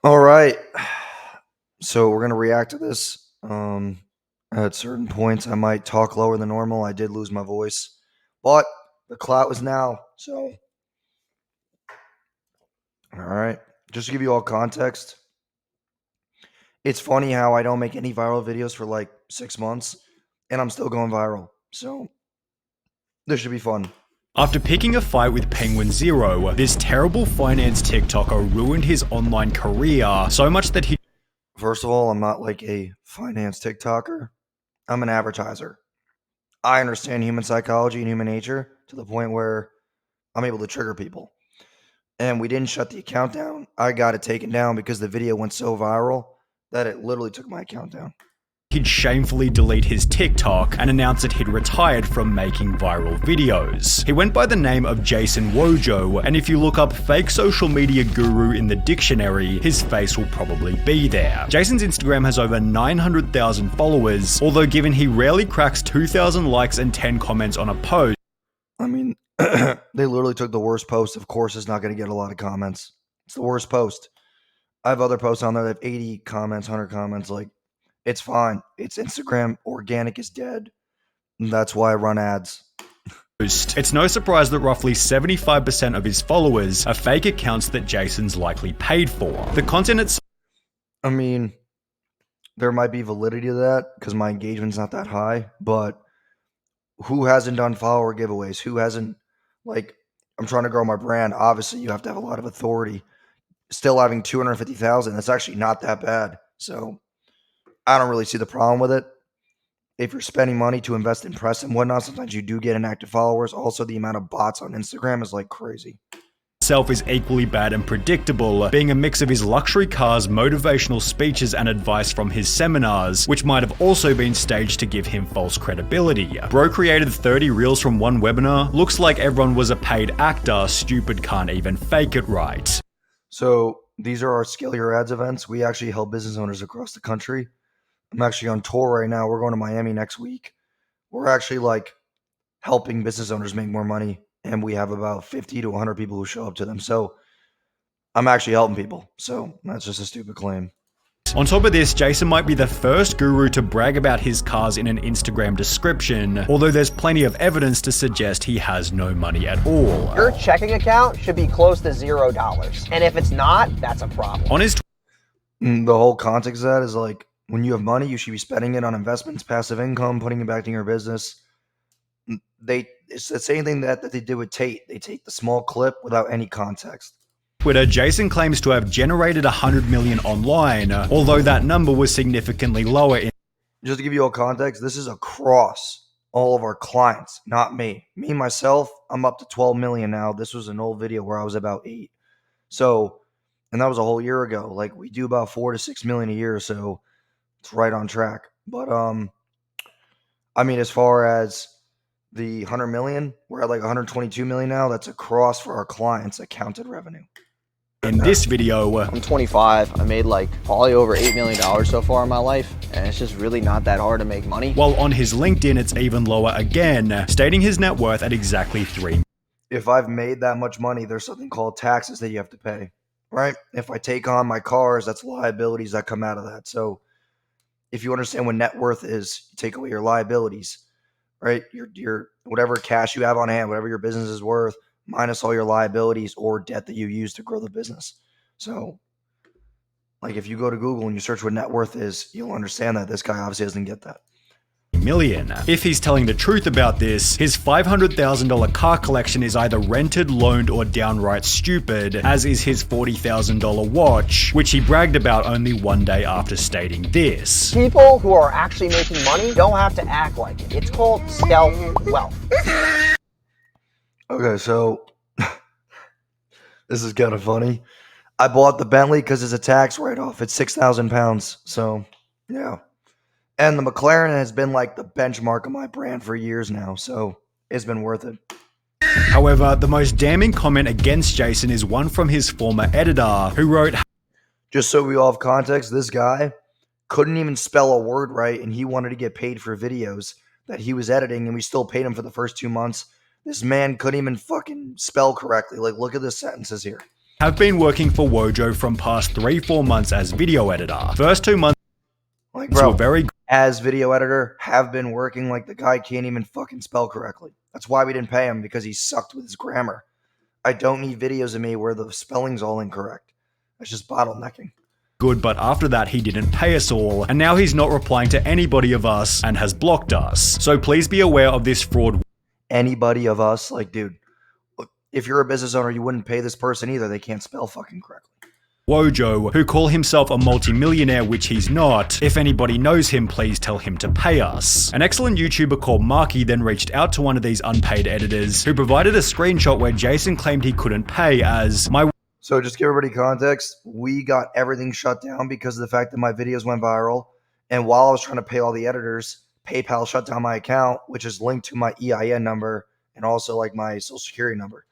All right. So we're gonna react to this. At certain points, I might talk lower than normal. I did lose my voice, but the clout was now. So, all right. Just to give you all context, it's funny how I don't make any viral videos for like 6 months, and I'm still going viral. So this should be fun. After picking a fight with Penguinz0, this terrible finance TikToker ruined his online career so much that he First of all, I'm not like a finance TikToker. I'm an advertiser. I understand human psychology and human nature to the point where I'm able to trigger people. And we didn't shut the account down. I got it taken down because the video went so viral that it literally took my account down. he'd shamefully delete his TikTok and announce that he'd retired from making viral videos. He went by the name of Jason Wojo, and if you look up fake social media guru in the dictionary, his face will probably be there. Jason's Instagram has over 900,000 followers, although given he rarely cracks 2,000 likes and 10 comments on a post, I mean, they literally took the worst post. Of course, it's not going to get a lot of comments. It's the worst post. I have other posts on there that have 80 comments, 100 comments. Like, it's fine. It's Instagram. Organic is dead. And that's why I run ads. it's no surprise that roughly 75% of his followers are fake accounts that Jason's likely paid for. The content itself, I mean, there might be validity to that because my engagement's not that high, but who hasn't done follower giveaways? Who hasn't, like, I'm trying to grow my brand. Obviously, you have to have a lot of authority. Still having 250,000, that's actually not that bad. So I don't really see the problem with it. If you're spending money to invest in press and whatnot, sometimes you do get inactive followers. Also, the amount of bots on Instagram is like crazy. is equally bad and predictable, being a mix of his luxury cars, motivational speeches, and advice from his seminars, which might have also been staged to give him false credibility. Bro created 30 reels from one webinar. Looks like everyone was a paid actor. Stupid can't even fake it right. So these are our Scale Your Ads events. We actually help business owners across the country. I'm actually on tour right now. We're going to Miami next week. We're actually like helping business owners make more money. And we have about 50 to 100 people who show up to them. So I'm actually helping people. So that's just a stupid claim. On top of this, Jason might be the first guru to brag about his cars in an Instagram description, although there's plenty of evidence to suggest he has no money at all. Your checking account should be close to $0. And if it's not, that's a problem. On his The whole context of that is like, when you have money, you should be spending it on investments, passive income, putting it back in your business. It's the same thing that they did with Tate. They take the small clip without any context. Twitter, Jason claims to have generated 100 million online, although that number was significantly lower in Just to give you all context, this is across all of our clients, not me. Me, myself, I'm up to 12 million now. This was an old video where I was about 8. So, and that was a whole year ago. Like, we do about 4 to 6 million a year, so it's right on track. But, I mean, as far as the 100 million, we're at like 122 million now. That's across for our clients' accounted revenue. this video. I'm 25. I made like probably over $8 million so far in my life. And it's just really not that hard to make money. While on his LinkedIn, it's even lower again, stating his net worth at exactly $3 If I've made that much money, there's something called taxes that you have to pay, right? If I take on my cars, that's liabilities that come out of that. So if you understand what net worth is, you take away your liabilities, right? Your whatever cash you have on hand, whatever your business is worth, minus all your liabilities or debt that you use to grow the business. So, like, if you go to Google and you search what net worth is, you'll understand that this guy obviously doesn't get that. million. If he's telling the truth about this, his $500,000 car collection is either rented, loaned, or downright stupid, as is his $40,000 watch, which he bragged about only one day after stating this. People who are actually making money don't have to act like it. It's called stealth wealth. Okay, so this is kind of funny. I bought the Bentley because it's a tax write-off. It's 6,000 pounds. So, yeah. And the McLaren has been like the benchmark of my brand for years now. So it's been worth it. However, the most damning comment against Jason is one from his former editor, who wrote, Just so we all have context, this guy couldn't even spell a word right, and he wanted to get paid for videos that he was editing, and we still paid him for the first 2 months. This man couldn't even fucking spell correctly. Like, look at the sentences here. have been working for Wojo from past 3-4 months as video editor. First 2 months Like, bro, were very as video editor, have been working like the guy can't even fucking spell correctly. That's why we didn't pay him, because he sucked with his grammar. I don't need videos of me where the spelling's all incorrect. That's just bottlenecking. good, but after that he didn't pay us all, and now he's not replying to anybody of us and has blocked us. So please be aware of this fraud. Anybody of us, like, dude, if you're a business owner, you wouldn't pay this person either. They can't spell fucking correctly. Wojo, who call himself a multi-millionaire, which he's not. If anybody knows him, please tell him to pay us. An excellent YouTuber called Marky then reached out to one of these unpaid editors, who provided a screenshot where Jason claimed he couldn't pay as my... So just give everybody context, we got everything shut down because of the fact that my videos went viral. And while I was trying to pay all the editors, PayPal shut down my account, which is linked to my EIN number and also like my social security number.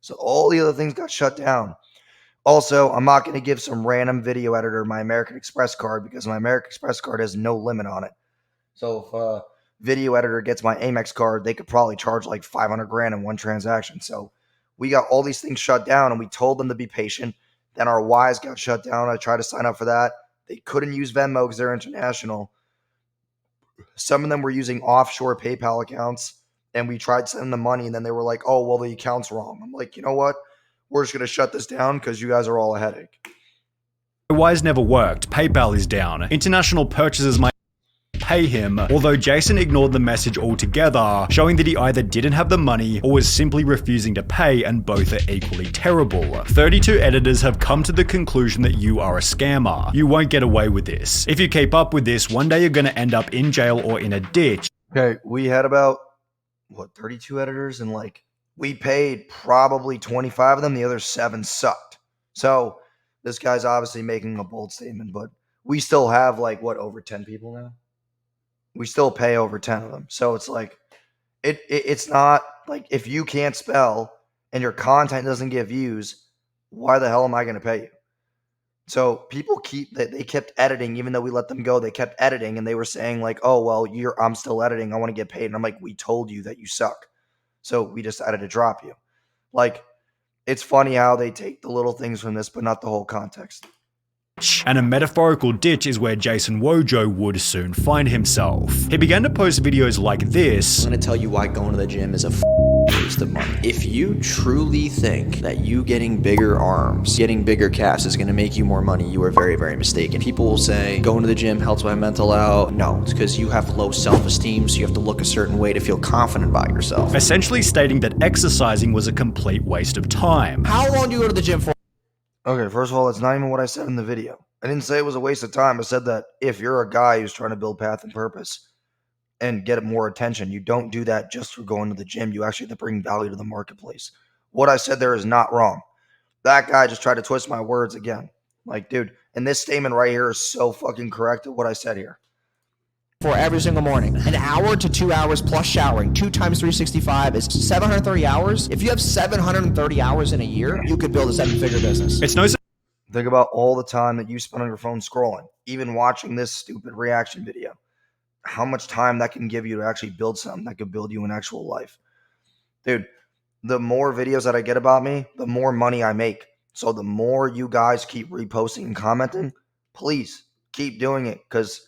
So all the other things got shut down. Also, I'm not going to give some random video editor my American Express card because my American Express card has no limit on it. So if a video editor gets my Amex card, they could probably charge like 500 grand in one transaction. So we got all these things shut down and we told them to be patient. Then our Wise got shut down. I tried to sign up for that. They couldn't use Venmo because they're international. Some of them were using offshore PayPal accounts, and we tried sending them money, and then they were like, oh, well, the account's wrong. I'm like, you know what? We're just going to shut this down because you guys are all a headache. Wise never worked. PayPal is down. International purchases might pay him, although Jason ignored the message altogether, showing that he either didn't have the money or was simply refusing to pay, and both are equally terrible. 32 editors have come to the conclusion that you are a scammer. You won't get away with this. If you keep up with this, one day you're gonna end up in jail or in a ditch. Okay, we had about, 32 editors, and like, we paid probably 25 of them. The other 7 sucked. So this guy's obviously making a bold statement, but we still have like, over 10 people now? We still pay over 10 of them. So it's like, it's not like, if you can't spell and your content doesn't get views, why the hell am I going to pay you? So people they kept editing, even though we let them go, they kept editing, and they were saying like, oh, well, I'm still editing. I want to get paid. And I'm like, we told you that you suck. So we decided to drop you. Like, it's funny how they take the little things from this, but not the whole context. And a metaphorical ditch is where Jason Wojo would soon find himself. He began to post videos like this. I'm gonna tell you why going to the gym is a waste of money. If you truly think that you getting bigger arms, getting bigger calves is gonna make you more money, you are very, very mistaken. People will say, going to the gym helps my mental out. No, it's because you have low self-esteem, so you have to look a certain way to feel confident about yourself. Essentially stating that exercising was a complete waste of time. How long do you go to the gym for? Okay, first of all, that's not even what I said in the video. I didn't say it was a waste of time. I said that if you're a guy who's trying to build path and purpose and get more attention, you don't do that just for going to the gym. You actually have to bring value to the marketplace. What I said there is not wrong. That guy just tried to twist my words again. Like, dude, and this statement right here is so fucking correct to what I said here. For every single morning. An hour to 2 hours plus showering. 2 times 365 is 730 hours. If you have 730 hours in a year, you could build a 7-figure business. It's no Think about all the time that you spend on your phone scrolling, even watching this stupid reaction video. How much time that can give you to actually build something that could build you an actual life. Dude, the more videos that I get about me, the more money I make. So the more you guys keep reposting and commenting, please keep doing it, because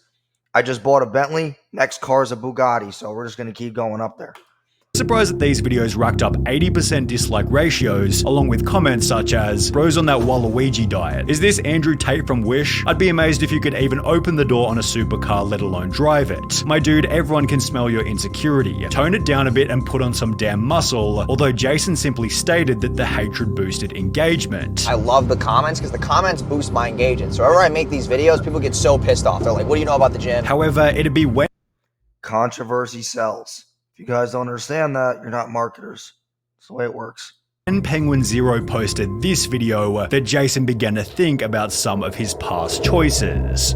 I just bought a Bentley. Next car is a Bugatti, so we're just going to keep going up there. surprised that these videos racked up 80% dislike ratios, along with comments such as, bros on that Waluigi diet. Is this Andrew Tate from Wish? I'd be amazed if you could even open the door on a supercar, let alone drive it. My dude, everyone can smell your insecurity. Tone it down a bit and put on some damn muscle, although Jason simply stated that the hatred boosted engagement. I love the comments because the comments boost my engagement. So whenever I make these videos, people get so pissed off. They're like, what do you know about the gym? However, it'd be when Controversy sells. If you guys don't understand that, you're not marketers. That's the way it works. Penguinz0 posted this video that Jason began to think about some of his past choices.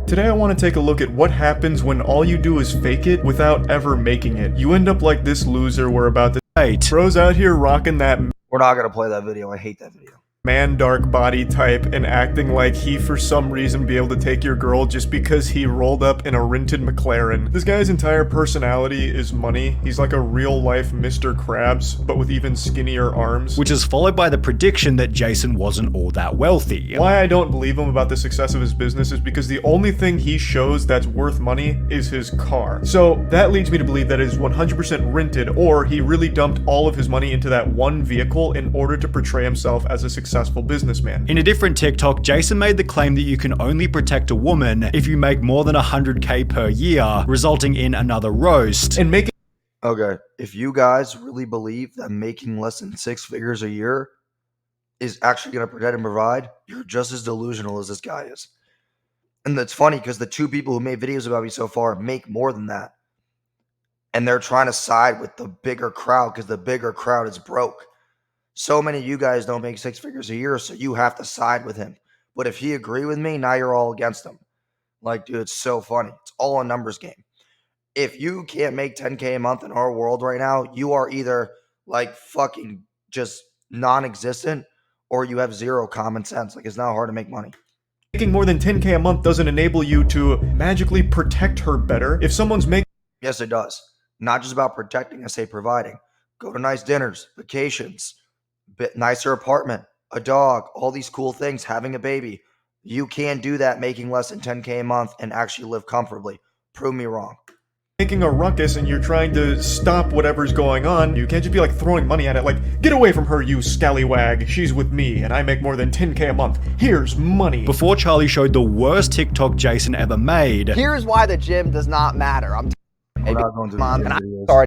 Today I want to take a look at what happens when all you do is fake it without ever making it. You end up like this loser we're about to date. Bros out here rocking that. We're not going to play that video. I hate that video. man dark body type and acting like he for some reason be able to take your girl just because he rolled up in a rented McLaren. This guy's entire personality is money. He's like a real life Mr. Krabs, but with even skinnier arms. Which is followed by the prediction that Jason wasn't all that wealthy. Why I don't believe him about the success of his business is because the only thing he shows that's worth money is his car. So that leads me to believe that it is 100% rented, or he really dumped all of his money into that one vehicle in order to portray himself as a successful businessman. In a different TikTok, Jason made the claim that you can only protect a woman if you make more than 100K per year, resulting in another roast. And making Okay, if you guys really believe that making less than 6 figures a year is actually going to protect and provide, you're just as delusional as this guy is. And it's funny because the 2 people who made videos about me so far make more than that. And they're trying to side with the bigger crowd because the bigger crowd is broke. So many of you guys don't make 6 figures a year, so you have to side with him. But if he agree with me, now you're all against him. Like, dude, it's so funny. It's all a numbers game. If you can't make 10K a month in our world right now, you are either like fucking just non-existent or you have zero common sense. Like, it's not hard to make money. making more than 10K a month doesn't enable you to magically protect her better. If someone's making Yes, it does. Not just about protecting, I say providing. Go to nice dinners, vacations, bit nicer apartment, a dog, all these cool things, having a baby. You can do that making less than 10K a month and actually live comfortably. Prove me wrong. making a ruckus and you're trying to stop whatever's going on, you can't just be like throwing money at it like, get away from her, you scallywag. She's with me and I make more than 10K a month. Here's money. Before Charlie showed the worst TikTok Jason ever made, Here's why the gym does not matter. We're not going through Mom, the and I'm videos. sorry.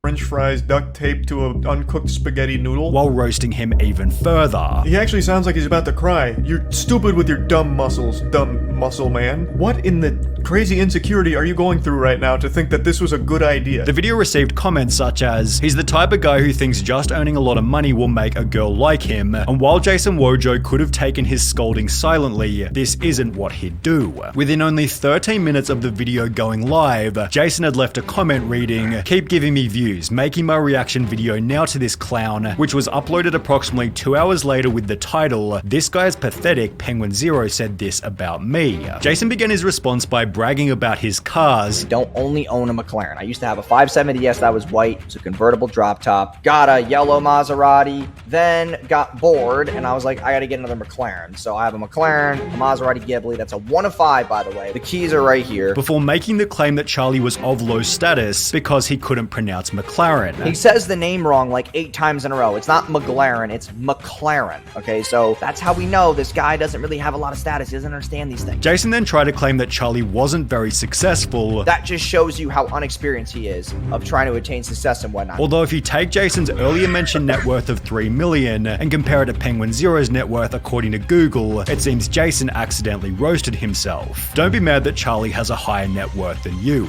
French fries duct taped to an uncooked spaghetti noodle. while roasting him even further. He actually sounds like he's about to cry. You're stupid with your dumb muscles, dumb muscle man. What in the crazy insecurity are you going through right now to think that this was a good idea? The video received comments such as, he's the type of guy who thinks just earning a lot of money will make a girl like him, and while Jason Wojo could have taken his scolding silently, this isn't what he'd do. Within only 13 minutes of the video going live, Jason had left a comment reading, keep giving me views, making my reaction video now to this clown, which was uploaded approximately 2 hours later with the title, this guy's pathetic, Penguinz0 said this about me. Jason began his response by bragging about his cars. Don't only own a McLaren. I used to have a 570S that was white. It's a convertible drop top. Got a yellow Maserati. Then got bored and I was like, I gotta get another McLaren. So I have a McLaren, a Maserati Ghibli. That's a 1 of 5, by the way. The keys are right here. Before making the claim that Charlie was of low status because he couldn't pronounce McLaren. He says the name wrong like 8 times in a row. It's not McLaren, it's McLaren. Okay, so that's how we know this guy doesn't really have a lot of status. He doesn't understand these things. Jason then tried to claim that Charlie wasn't very successful, That just shows you how unexperienced he is of trying to attain success and whatnot. although if you take Jason's earlier mentioned net worth of 3 million and compare it to Penguinz0's net worth according to Google, it seems Jason accidentally roasted himself. Don't be mad that Charlie has a higher net worth than you.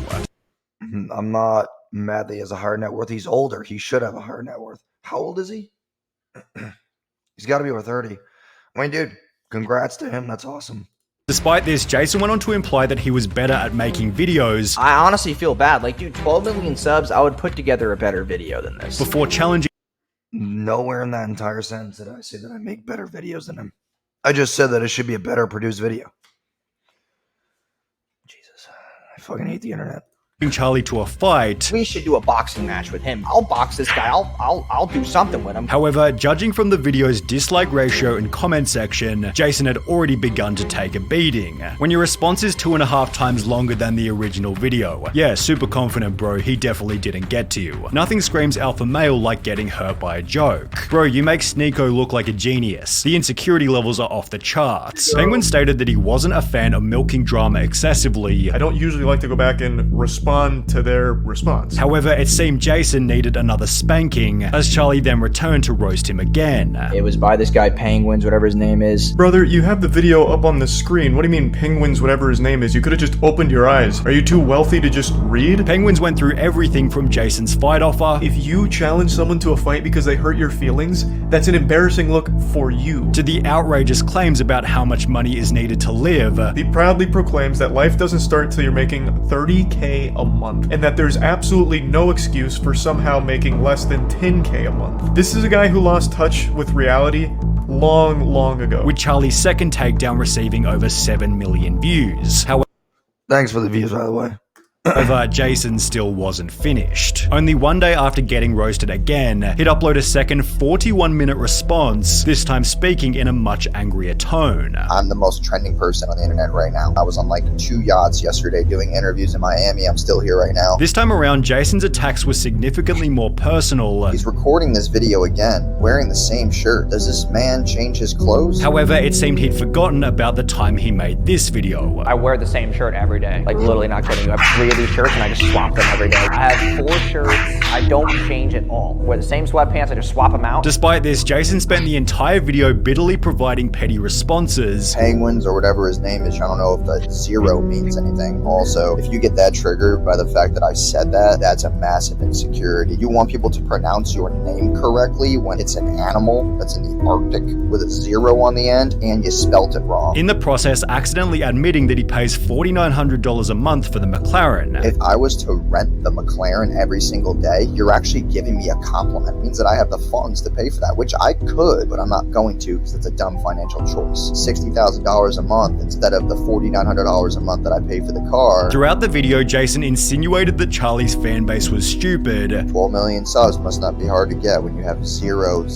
I'm not mad that he has a higher net worth. He's older. He should have a higher net worth. How old is he? He's got to be over 30. I mean, dude, congrats to him. That's awesome. Despite this, Jason went on to imply that he was better at making videos I honestly feel bad. Like, dude, 12 million subs, I would put together a better video than this. before challenging Nowhere in that entire sentence did I say that I make better videos than him. I just said that it should be a better produced video. Jesus, I fucking hate the internet. Charlie to a fight. We should do a boxing match with him. I'll box this guy. I'll do something with him. However, judging from the video's dislike ratio and comment section, Jason had already begun to take a beating. When your response is 2.5 times longer than the original video, yeah, super confident bro, he definitely didn't get to you. Nothing screams alpha male like getting hurt by a joke. Bro, you make Sneeko look like a genius. The insecurity levels are off the charts. Penguin stated that he wasn't a fan of milking drama excessively. I don't usually like to go back and respond to their response. However, it seemed Jason needed another spanking, as Charlie then returned to roast him again. It was by this guy Penguinz, whatever his name is. Brother, you have the video up on the screen. What do you mean Penguinz, whatever his name is? You could have just opened your eyes. Are you too wealthy to just read? Penguinz went through everything from Jason's fight offer, If you challenge someone to a fight because they hurt your feelings, that's an embarrassing look for you. to the outrageous claims about how much money is needed to live. He proudly proclaims that life doesn't start till you're making 30K a month, and that there's absolutely no excuse for somehow making less than 10K a month. This is a guy who lost touch with reality long ago. with Charlie's second takedown receiving over 7 million views. Thanks for the views, by the way. However, Jason still wasn't finished. Only one day after getting roasted again, he'd upload a second 41-minute response, this time speaking in a much angrier tone. I'm the most trending person on the internet right now. I was on like 2 yachts yesterday doing interviews in Miami. I'm still here right now. This time around, Jason's attacks were significantly more personal. He's recording this video again, wearing the same shirt. Does this man change his clothes? However, it seemed he'd forgotten about the time he made this video. I wear the same shirt every day. Like, literally not kidding you. I have 3 of these shirts and I just swap them every day. I have 4 shirts. I don't change at all. Wear the same sweatpants. I just swap them out. Despite this, Jason spent the entire video bitterly providing petty responses. Penguinz or whatever his name is. I don't know if the 0 means anything. Also, if you get that triggered by the fact that I said that, that's a massive insecurity. You want people to pronounce your name correctly when it's an animal that's in the Arctic with a 0 on the end and you spelt it wrong. In the process, accidentally admitting that he pays $4,900 a month for the McLaren. If I was to rent the McLaren every single day, you're actually giving me a compliment. It means that I have the funds to pay for that, which I could, but I'm not going to because it's a dumb financial choice. $60,000 a month instead of the $4,900 a month that I pay for the car. Throughout the video, Jason insinuated that Charlie's fan base was stupid. 12 million subs must not be hard to get when you have 0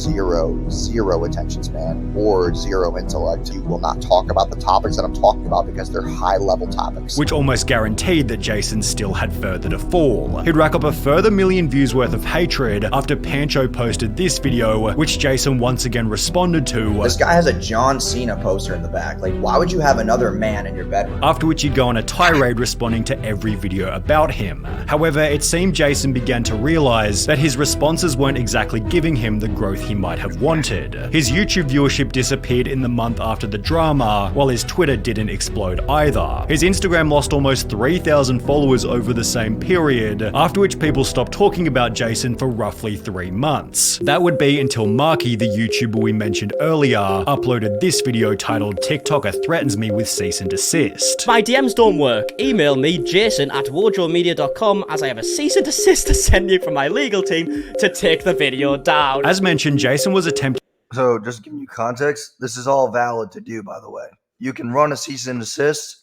attention span or 0 intellect. You will not talk about the topics that I'm talking about because they're high-level topics. Which almost guaranteed that Jason still had further to fall. He'd rack up a further million views worth of hatred after Pancho posted this video, which Jason once again responded to. This guy has a John Cena poster in the back. Like, why would you have another man in your bedroom? After which he'd go on a tirade responding to every video about him. However, it seemed Jason began to realize that his responses weren't exactly giving him the growth he might have wanted. His YouTube viewership disappeared in the month after the drama, while his Twitter didn't explode either. His Instagram lost almost 3,000 followers over the same period, after which people stopped talking about Jason for roughly 3 months. That would be until Marky, the YouTuber we mentioned earlier, uploaded this video titled "TikToker Threatens Me with Cease and Desist." My DMs don't work. Email me, jason@wardrobemedia.com, as I have a cease and desist to send you from my legal team to take the video down. As mentioned, Jason was attempting. So just giving you context, this is all valid to do, by the way. You can run a cease and desist,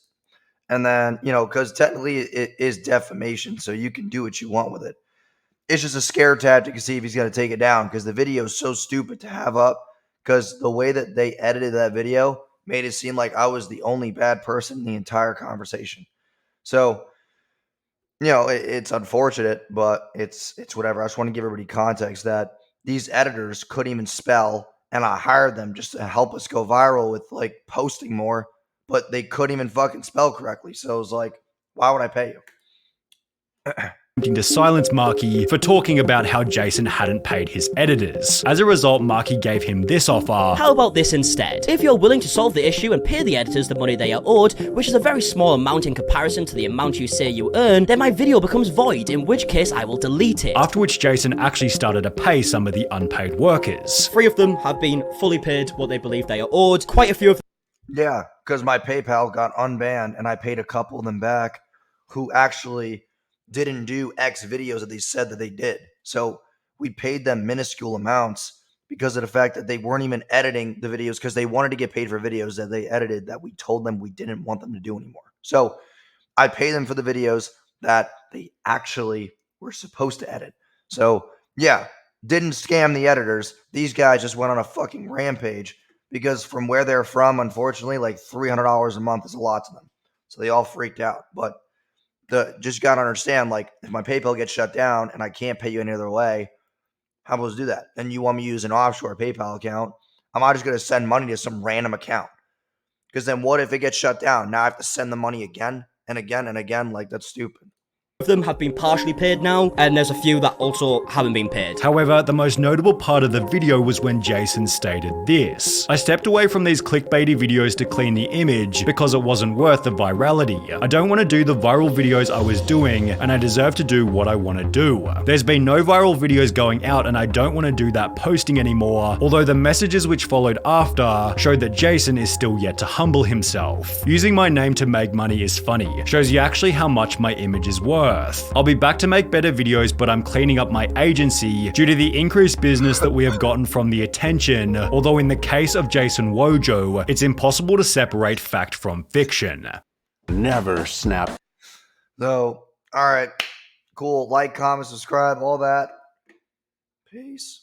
and then, because technically it is defamation, so you can do what you want with it. It's just a scare tactic to see if he's going to take it down, because the video is so stupid to have up, because the way that they edited that video made it seem like I was the only bad person in the entire conversation. So, it's unfortunate, but it's whatever. I just want to give everybody context that these editors couldn't even spell, and I hired them just to help us go viral with like posting more, but they couldn't even fucking spell correctly. So it was like, why would I pay you? To silence Marky for talking about how Jason hadn't paid his editors. As a result, Marky gave him this offer. How about this instead? If you're willing to solve the issue and pay the editors the money they are owed, which is a very small amount in comparison to the amount you say you earn, then my video becomes void, in which case I will delete it. After which Jason actually started to pay some of the unpaid workers. 3 of them have been fully paid what they believe they are owed. Quite a few of them. Yeah, because my PayPal got unbanned and I paid a couple of them back who actually didn't do X videos that they said that they did. So we paid them minuscule amounts because of the fact that they weren't even editing the videos because they wanted to get paid for videos that they edited that we told them we didn't want them to do anymore. So I paid them for the videos that they actually were supposed to edit. So yeah, didn't scam the editors. These guys just went on a fucking rampage because from where they're from, unfortunately, like $300 a month is a lot to them. So they all freaked out. But just got to understand, like, if my PayPal gets shut down and I can't pay you any other way, how am I supposed to do that? And you want me to use an offshore PayPal account? I'm not just going to send money to some random account. Because then what if it gets shut down? Now I have to send the money again and again and again? Like, that's stupid. Of them have been partially paid now, and there's a few that also haven't been paid. However, the most notable part of the video was when Jason stated this. I stepped away from these clickbaity videos to clean the image because it wasn't worth the virality. I don't want to do the viral videos I was doing, and I deserve to do what I want to do. There's been no viral videos going out, and I don't want to do that posting anymore, although the messages which followed after showed that Jason is still yet to humble himself. Using my name to make money is funny, shows you actually how much my image is worth. worth. I'll be back to make better videos, but I'm cleaning up my agency due to the increased business that we have gotten from the attention, although in the case of Jason Wojo, it's impossible to separate fact from fiction. Never snap. So, all right, cool. Like, comment, subscribe, all that. Peace.